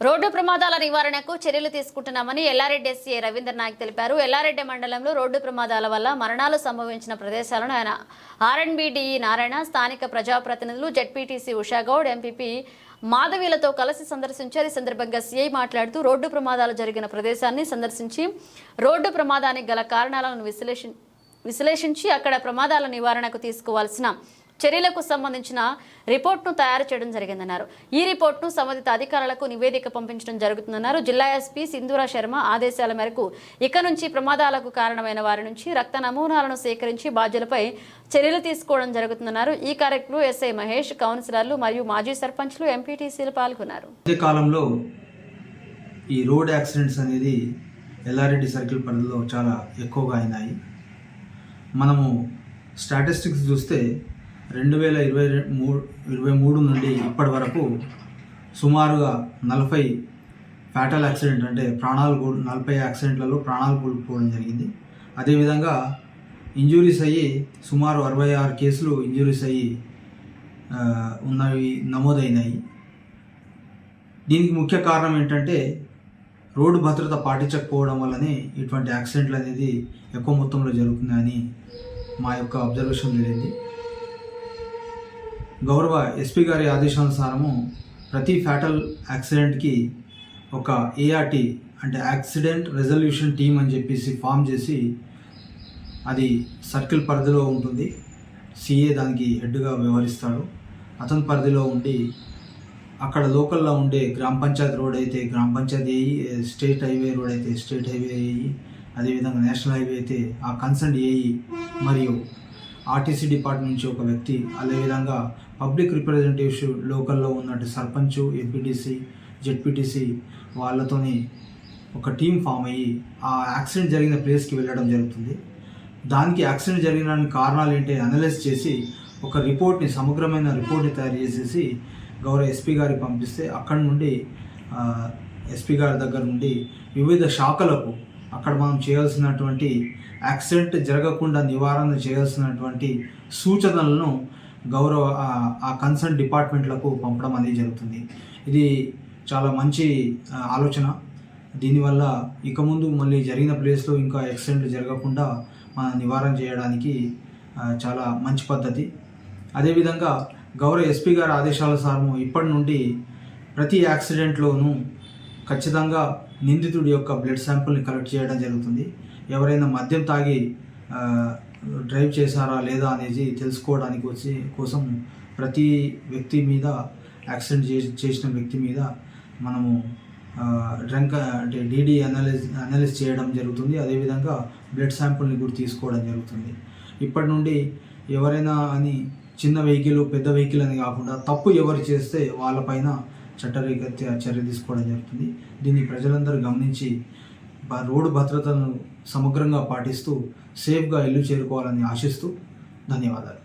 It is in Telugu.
రోడ్డు ప్రమాదాల నివారణకు చర్యలు తీసుకుంటున్నామని ఎల్లారెడ్డి ఎస్సీ రవీందర్ నాయక్ తెలిపారు. ఎల్లారెడ్డి మండలంలో రోడ్డు ప్రమాదాల వల్ల మరణాలు సంభవించిన ప్రదేశాలను ఆయన ఆర్ఎండ్బిడిఈ నారాయణ, స్థానిక ప్రజాప్రతినిధులు, జెడ్పీటీసీ ఉషాగౌడ్, ఎంపీపీ మాధవీలతో కలిసి సందర్శించారు. ఈ సందర్భంగా సీఐ మాట్లాడుతూ రోడ్డు ప్రమాదాలు జరిగిన ప్రదేశాన్ని సందర్శించి రోడ్డు ప్రమాదానికి గల కారణాలను విశ్లేషించి అక్కడ ప్రమాదాల నివారణకు తీసుకోవాల్సిన చర్యలకు సంబంధించిన రిపోర్ట్ను తయారు చేయడం జరిగిందన్నారు. ఈ రిపోర్ట్ను సంబంధిత అధికారులకు నివేదిక పంపించడం జరుగుతుందన్నారు. జిల్లా ఎస్పీ సింధూర శర్మ ఆదేశాల మేరకు ఇక నుంచి ప్రమాదాలకు కారణమైన వారి నుంచి రక్త నమూనాలను సేకరించి బాధ్యులపై చర్యలు తీసుకోవడం జరుగుతుందన్నారు. ఈ కార్యక్రమంలో ఎస్ఐ మహేష్, కౌన్సిలర్లు మరియు మాజీ సర్పంచ్లు, ఎంపీటీసీలు పాల్గొన్నారు. ఈ కాలంలో ఈ రోడ్ యాక్సిడెంట్స్ అనేది ఎల్లారెడ్డి సర్కిల్ పరిధిలో చాలా ఎక్కువగా అయినాయి. మనము స్టాటిస్టిక్స్ చూస్తే 2023 నుండి ఇప్పటి వరకు సుమారుగా 40 ఫ్యాటల్ యాక్సిడెంట్ అంటే 40 యాక్సిడెంట్లలో ప్రాణాలు కోల్పోవడం జరిగింది. అదేవిధంగా ఇంజురీస్ అయ్యి సుమారు 66 కేసులు ఇంజురీస్ అయ్యి నమోదైనాయి. దీనికి ముఖ్య కారణం ఏంటంటే రోడ్డు భద్రత పాటించకపోవడం వల్లనే ఇటువంటి యాక్సిడెంట్లు అనేది ఎక్కువ మొత్తంలో జరుగుతున్నాయని మా యొక్క అబ్జర్వేషన్ జరిగింది. గౌరవ ఎస్పీ గారి ఆదేశానుసారము ప్రతి ఫ్యాటల్ యాక్సిడెంట్కి ఒక ఏఆర్టీ అంటే యాక్సిడెంట్ రెజల్యూషన్ టీమ్ అని చెప్పేసి ఫామ్ చేసి అది సర్కిల్ పరిధిలో ఉంటుంది. సిఏ దానికి హెడ్గా వ్యవహరిస్తాడు. అతని పరిధిలో ఉండి అక్కడ లోకల్లో ఉండే గ్రామ పంచాయతీ రోడ్ అయితే గ్రామ panchayati AE, state highway road అయితే స్టేట్ హైవే ఏఈ, అదేవిధంగా నేషనల్ హైవే అయితే ఆ కన్సర్న్ ఏఈ మరియు ఆర్టీసీ డిపార్ట్మెంట్ నుంచి ఒక వ్యక్తి, అదేవిధంగా పబ్లిక్ రిప్రజెంటేటివ్స్ లోకల్లో ఉన్నట్టు సర్పంచ్, ఎంపీటీసీ, జెడ్పీటీసీ వాళ్ళతోని ఒక టీం ఫామ్ అయ్యి ఆ యాక్సిడెంట్ జరిగిన ప్లేస్కి వెళ్ళడం జరుగుతుంది. దానికి యాక్సిడెంట్ జరిగిన కారణాలు ఏంటి అనలైజ్ చేసి ఒక రిపోర్ట్ని, సమగ్రమైన రిపోర్ట్ని తయారు చేసేసి గౌరవ ఎస్పీ గారికి పంపిస్తే అక్కడి నుండి ఎస్పీ గారి దగ్గర నుండి వివిధ శాఖలకు అక్కడ మనం చేయాల్సినటువంటి యాక్సిడెంట్ జరగకుండా నివారణ చేయాల్సినటువంటి సూచనలను గౌరవ ఆ కన్సర్న్ డిపార్ట్మెంట్లకు పంపడం అనేది జరుగుతుంది. ఇది చాలా మంచి ఆలోచన. దీనివల్ల ఇక ముందు మళ్ళీ జరిగిన ప్లేస్లో ఇంకా యాక్సిడెంట్లు జరగకుండా మన నివారణ చేయడానికి చాలా మంచి పద్ధతి. అదేవిధంగా గౌరవ ఎస్పీ గారి ఆదేశానుసారము ఇప్పటి నుండి ప్రతి యాక్సిడెంట్లోనూ ఖచ్చితంగా నిందితుడి యొక్క బ్లడ్ శాంపుల్ని కలెక్ట్ చేయడం జరుగుతుంది. ఎవరైనా మద్యం తాగి డ్రైవ్ చేశారా లేదా అనేది తెలుసుకోవడానికి కోసం ప్రతి వ్యక్తి మీద, యాక్సిడెంట్ చేసిన వ్యక్తి మీద మనము డ్రంక్ అంటే డీడీ అనలైజ్ చేయడం జరుగుతుంది. అదేవిధంగా బ్లడ్ శాంపుల్ని కూడా తీసుకోవడం జరుగుతుంది. ఇప్పటి నుండి ఎవరైనా అని చిన్న వెహికల్, పెద్ద వెహికల్ అని కాకుండా తప్పు ఎవరు చేస్తే వాళ్ళపైన చట్టరీత్యా చర్య తీసుకోవడం జరుగుతుంది. దీన్ని ప్రజలందరూ గమనించి రోడ్డు భద్రతను సమగ్రంగా పాటిస్తూ సేఫ్గా ఇల్లు చేరుకోవాలని ఆశిస్తూ ధన్యవాదాలు.